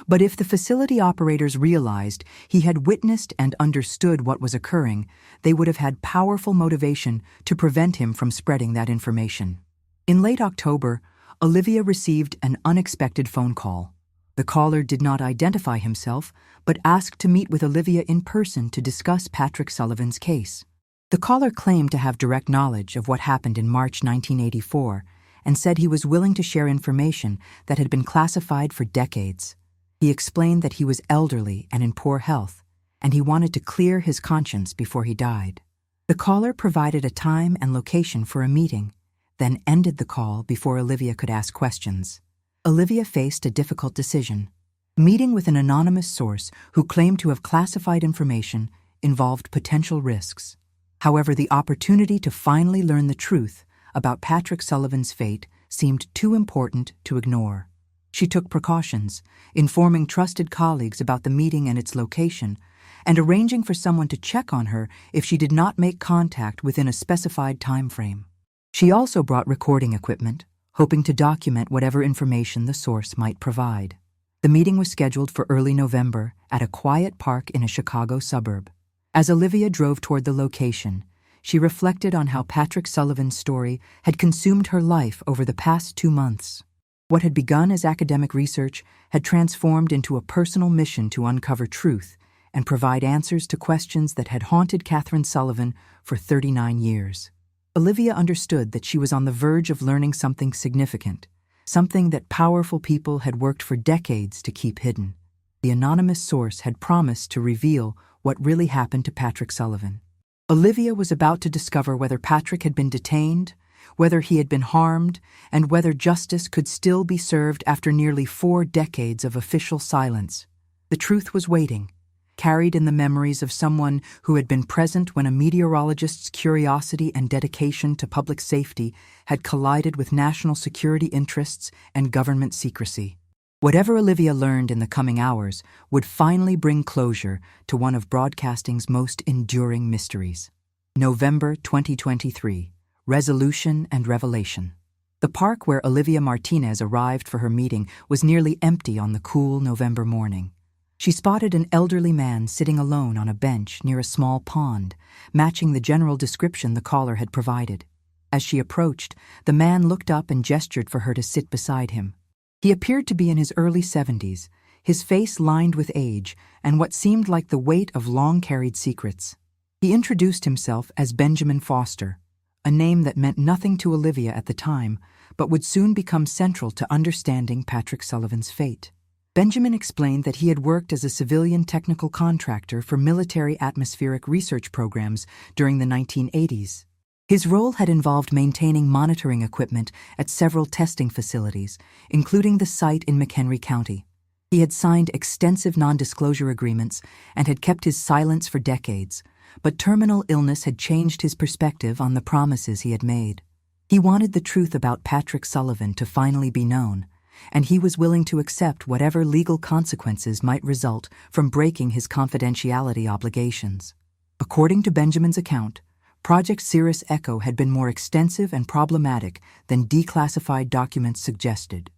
But if the facility operators realized he had witnessed and understood what was occurring, they would have had powerful motivation to prevent him from spreading that information. In late October, Olivia received an unexpected phone call. The caller did not identify himself, but asked to meet with Olivia in person to discuss Patrick Sullivan's case. The caller claimed to have direct knowledge of what happened in March 1984 and said he was willing to share information that had been classified for decades. He explained that he was elderly and in poor health, and he wanted to clear his conscience before he died. The caller provided a time and location for a meeting, then ended the call before Olivia could ask questions. Olivia faced a difficult decision. Meeting with an anonymous source who claimed to have classified information involved potential risks. However, the opportunity to finally learn the truth about Patrick Sullivan's fate seemed too important to ignore. She took precautions, informing trusted colleagues about the meeting and its location, and arranging for someone to check on her if she did not make contact within a specified time frame. She also brought recording equipment, hoping to document whatever information the source might provide. The meeting was scheduled for early November at a quiet park in a Chicago suburb. As Olivia drove toward the location, she reflected on how Patrick Sullivan's story had consumed her life over the past 2 months. What had begun as academic research had transformed into a personal mission to uncover truth and provide answers to questions that had haunted Catherine Sullivan for 39 years. Olivia understood that she was on the verge of learning something significant, something that powerful people had worked for decades to keep hidden. The anonymous source had promised to reveal what really happened to Patrick Sullivan. Olivia was about to discover whether Patrick had been detained, whether he had been harmed, and whether justice could still be served after nearly 4 decades of official silence. The truth was waiting, carried in the memories of someone who had been present when a meteorologist's curiosity and dedication to public safety had collided with national security interests and government secrecy. Whatever Olivia learned in the coming hours would finally bring closure to one of broadcasting's most enduring mysteries. November 2023. Resolution and Revelation. The park where Olivia Martinez arrived for her meeting was nearly empty on the cool November morning. She spotted an elderly man sitting alone on a bench near a small pond, matching the general description the caller had provided. As she approached, the man looked up and gestured for her to sit beside him. He appeared to be in his early 70s, his face lined with age and what seemed like the weight of long-carried secrets. He introduced himself as Benjamin Foster, a name that meant nothing to Olivia at the time, but would soon become central to understanding Patrick Sullivan's fate. Benjamin explained that he had worked as a civilian technical contractor for military atmospheric research programs during the 1980s. His role had involved maintaining monitoring equipment at several testing facilities, including the site in McHenry County. He had signed extensive non-disclosure agreements and had kept his silence for decades, but terminal illness had changed his perspective on the promises he had made. He wanted the truth about Patrick Sullivan to finally be known, and he was willing to accept whatever legal consequences might result from breaking his confidentiality obligations. According to Benjamin's account, Project Cirrus Echo had been more extensive and problematic than declassified documents suggested.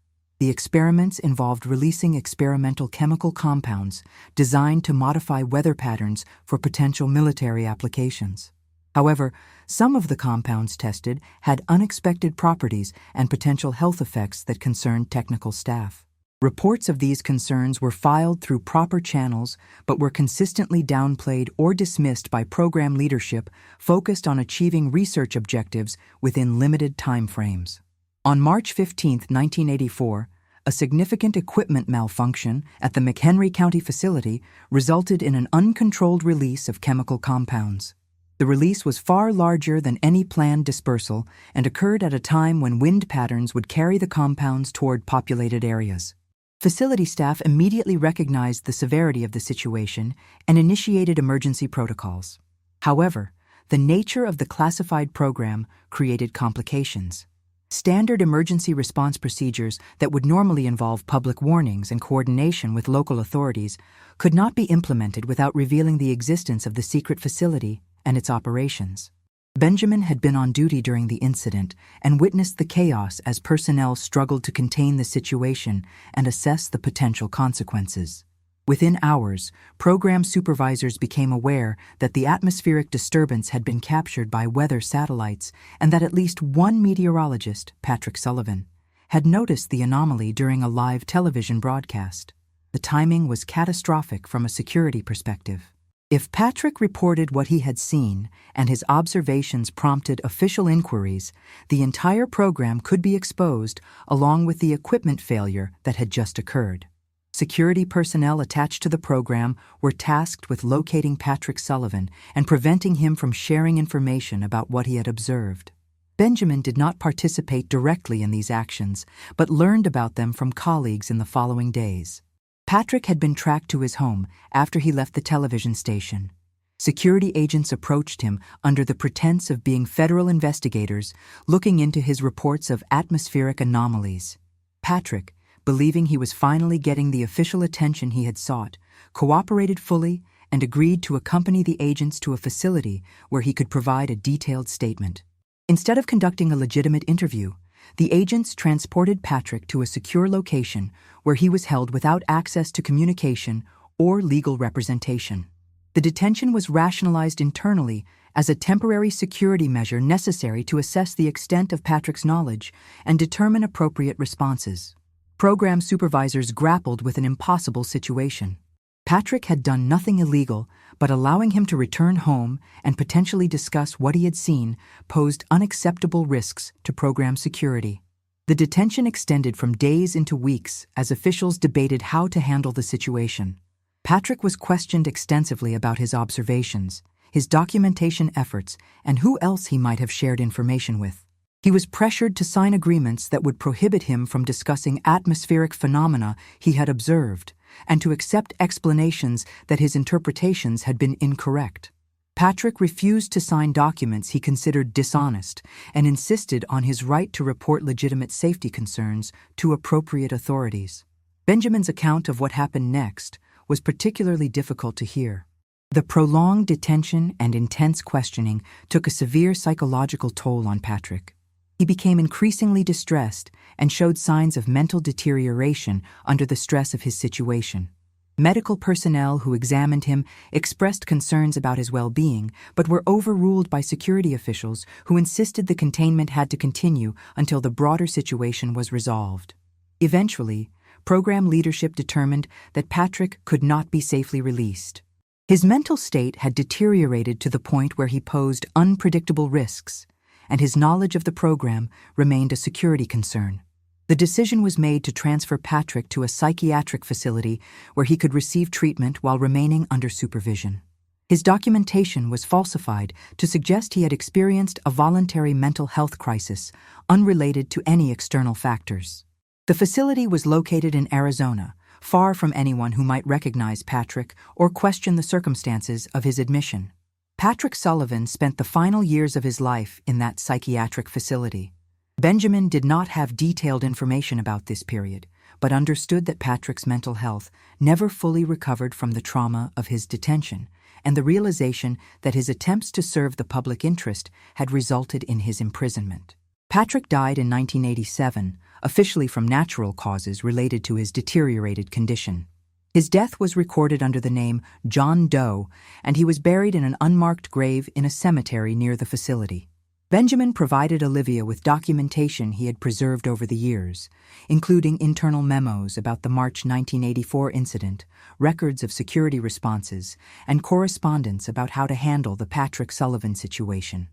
The experiments involved releasing experimental chemical compounds designed to modify weather patterns for potential military applications. However, some of the compounds tested had unexpected properties and potential health effects that concerned technical staff. Reports of these concerns were filed through proper channels but were consistently downplayed or dismissed by program leadership focused on achieving research objectives within limited time frames. On March 15, 1984, a significant equipment malfunction at the McHenry County facility resulted in an uncontrolled release of chemical compounds. The release was far larger than any planned dispersal and occurred at a time when wind patterns would carry the compounds toward populated areas. Facility staff immediately recognized the severity of the situation and initiated emergency protocols. However, the nature of the classified program created complications. Standard emergency response procedures that would normally involve public warnings and coordination with local authorities could not be implemented without revealing the existence of the secret facility and its operations. Benjamin had been on duty during the incident and witnessed the chaos as personnel struggled to contain the situation and assess the potential consequences. Within hours, program supervisors became aware that the atmospheric disturbance had been captured by weather satellites and that at least one meteorologist, Patrick Sullivan, had noticed the anomaly during a live television broadcast. The timing was catastrophic from a security perspective. If Patrick reported what he had seen and his observations prompted official inquiries, the entire program could be exposed along with the equipment failure that had just occurred. Security personnel attached to the program were tasked with locating Patrick Sullivan and preventing him from sharing information about what he had observed. Benjamin did not participate directly in these actions, but learned about them from colleagues in the following days. Patrick had been tracked to his home after he left the television station. Security agents approached him under the pretense of being federal investigators looking into his reports of atmospheric anomalies. Patrick, believing he was finally getting the official attention he had sought, cooperated fully and agreed to accompany the agents to a facility where he could provide a detailed statement. Instead of conducting a legitimate interview, the agents transported Patrick to a secure location where he was held without access to communication or legal representation. The detention was rationalized internally as a temporary security measure necessary to assess the extent of Patrick's knowledge and determine appropriate responses. Program supervisors grappled with an impossible situation. Patrick had done nothing illegal, but allowing him to return home and potentially discuss what he had seen posed unacceptable risks to program security. The detention extended from days into weeks as officials debated how to handle the situation. Patrick was questioned extensively about his observations, his documentation efforts, and who else he might have shared information with. He was pressured to sign agreements that would prohibit him from discussing atmospheric phenomena he had observed, and to accept explanations that his interpretations had been incorrect. Patrick refused to sign documents he considered dishonest and insisted on his right to report legitimate safety concerns to appropriate authorities. Benjamin's account of what happened next was particularly difficult to hear. The prolonged detention and intense questioning took a severe psychological toll on Patrick. He became increasingly distressed and showed signs of mental deterioration under the stress of his situation. Medical personnel who examined him expressed concerns about his well-being, but were overruled by security officials who insisted the containment had to continue until the broader situation was resolved. Eventually, program leadership determined that Patrick could not be safely released. His mental state had deteriorated to the point where he posed unpredictable risks, and his knowledge of the program remained a security concern. The decision was made to transfer Patrick to a psychiatric facility where he could receive treatment while remaining under supervision. His documentation was falsified to suggest he had experienced a voluntary mental health crisis, unrelated to any external factors. The facility was located in Arizona, far from anyone who might recognize Patrick or question the circumstances of his admission. Patrick Sullivan spent the final years of his life in that psychiatric facility. Benjamin did not have detailed information about this period, but understood that Patrick's mental health never fully recovered from the trauma of his detention and the realization that his attempts to serve the public interest had resulted in his imprisonment. Patrick died in 1987, officially from natural causes related to his deteriorated condition. His death was recorded under the name John Doe, and he was buried in an unmarked grave in a cemetery near the facility. Benjamin provided Olivia with documentation he had preserved over the years, including internal memos about the March 1984 incident, records of security responses, and correspondence about how to handle the Patrick Sullivan situation.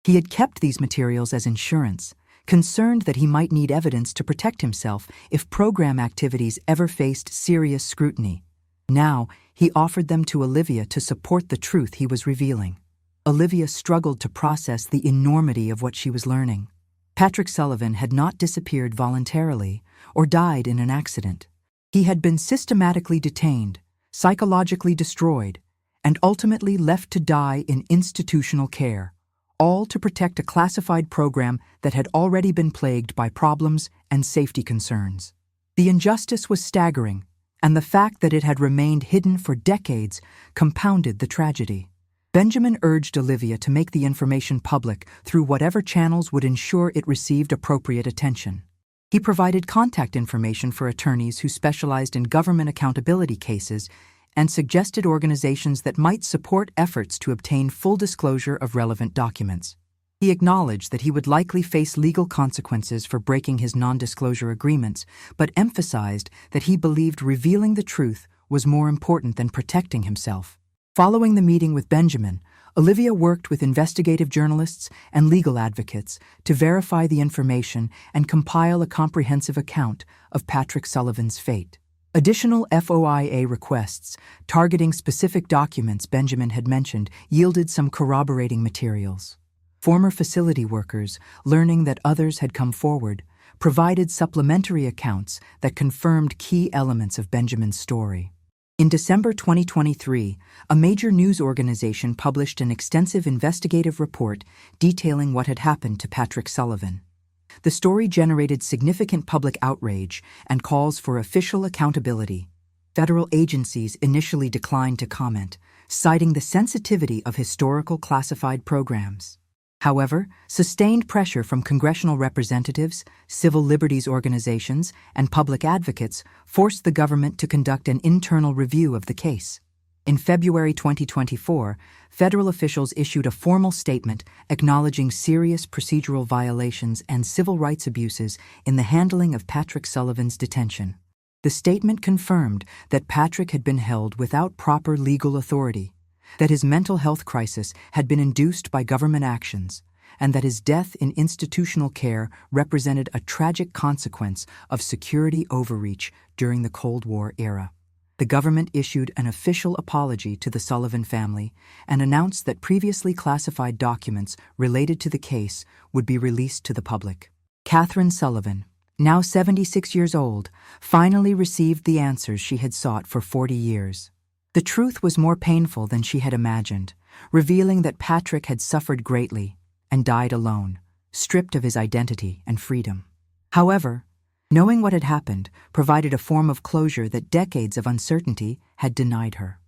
He had kept these materials as insurance, concerned that he might need evidence to protect himself if program activities ever faced serious scrutiny. Now, he offered them to Olivia to support the truth he was revealing. Olivia struggled to process the enormity of what she was learning. Patrick Sullivan had not disappeared voluntarily or died in an accident. He had been systematically detained, psychologically destroyed, and ultimately left to die in institutional care, all to protect a classified program that had already been plagued by problems and safety concerns. The injustice was staggering, and the fact that it had remained hidden for decades compounded the tragedy. Benjamin urged Olivia to make the information public through whatever channels would ensure it received appropriate attention. He provided contact information for attorneys who specialized in government accountability cases and suggested organizations that might support efforts to obtain full disclosure of relevant documents. He acknowledged that he would likely face legal consequences for breaking his non-disclosure agreements, but emphasized that he believed revealing the truth was more important than protecting himself. Following the meeting with Benjamin, Olivia worked with investigative journalists and legal advocates to verify the information and compile a comprehensive account of Patrick Sullivan's fate. Additional FOIA requests targeting specific documents Benjamin had mentioned yielded some corroborating materials. Former facility workers, learning that others had come forward, provided supplementary accounts that confirmed key elements of Benjamin's story. In December 2023, a major news organization published an extensive investigative report detailing what had happened to Patrick Sullivan. The story generated significant public outrage and calls for official accountability. Federal agencies initially declined to comment, citing the sensitivity of historical classified programs. However, sustained pressure from congressional representatives, civil liberties organizations, and public advocates forced the government to conduct an internal review of the case. In February 2024, federal officials issued a formal statement acknowledging serious procedural violations and civil rights abuses in the handling of Patrick Sullivan's detention. The statement confirmed that Patrick had been held without proper legal authority, that his mental health crisis had been induced by government actions, and that his death in institutional care represented a tragic consequence of security overreach during the Cold War era. The government issued an official apology to the Sullivan family and announced that previously classified documents related to the case would be released to the public. Catherine Sullivan, now 76 years old, finally received the answers she had sought for 40 years. The truth was more painful than she had imagined, revealing that Patrick had suffered greatly and died alone, stripped of his identity and freedom. However, knowing what had happened provided a form of closure that decades of uncertainty had denied her.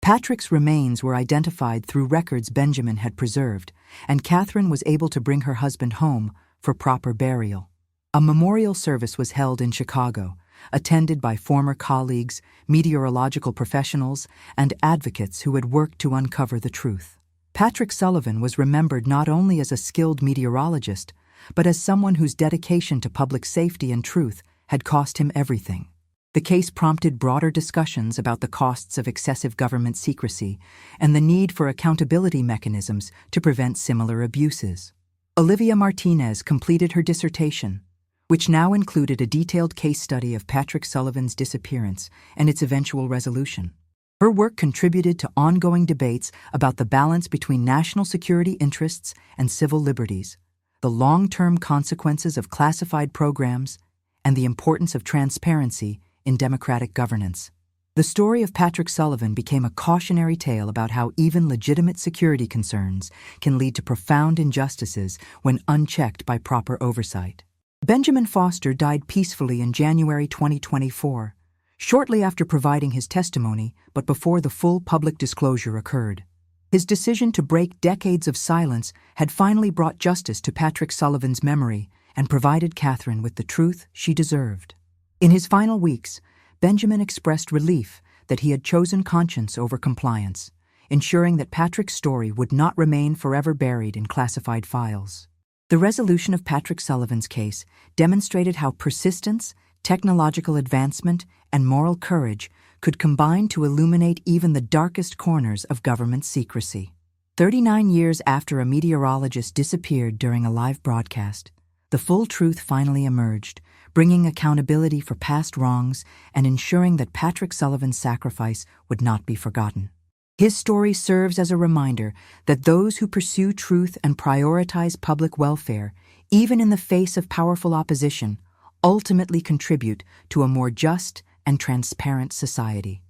Patrick's remains were identified through records Benjamin had preserved, and Catherine was able to bring her husband home for proper burial. A memorial service was held in Chicago, attended by former colleagues, meteorological professionals, and advocates who had worked to uncover the truth. Patrick Sullivan was remembered not only as a skilled meteorologist, but as someone whose dedication to public safety and truth had cost him everything. The case prompted broader discussions about the costs of excessive government secrecy and the need for accountability mechanisms to prevent similar abuses. Olivia Martinez completed her dissertation, which now included a detailed case study of Patrick Sullivan's disappearance and its eventual resolution. Her work contributed to ongoing debates about the balance between national security interests and civil liberties, the long-term consequences of classified programs, and the importance of transparency in democratic governance. The story of Patrick Sullivan became a cautionary tale about how even legitimate security concerns can lead to profound injustices when unchecked by proper oversight. Benjamin Foster died peacefully in January 2024, shortly after providing his testimony but before the full public disclosure occurred. His decision to break decades of silence had finally brought justice to Patrick Sullivan's memory and provided Catherine with the truth she deserved. In his final weeks, Benjamin expressed relief that he had chosen conscience over compliance, ensuring that Patrick's story would not remain forever buried in classified files. The resolution of Patrick Sullivan's case demonstrated how persistence, technological advancement, and moral courage could combine to illuminate even the darkest corners of government secrecy. 39 years after a meteorologist disappeared during a live broadcast, the full truth finally emerged, bringing accountability for past wrongs and ensuring that Patrick Sullivan's sacrifice would not be forgotten. His story serves as a reminder that those who pursue truth and prioritize public welfare, even in the face of powerful opposition, ultimately contribute to a more just and transparent society.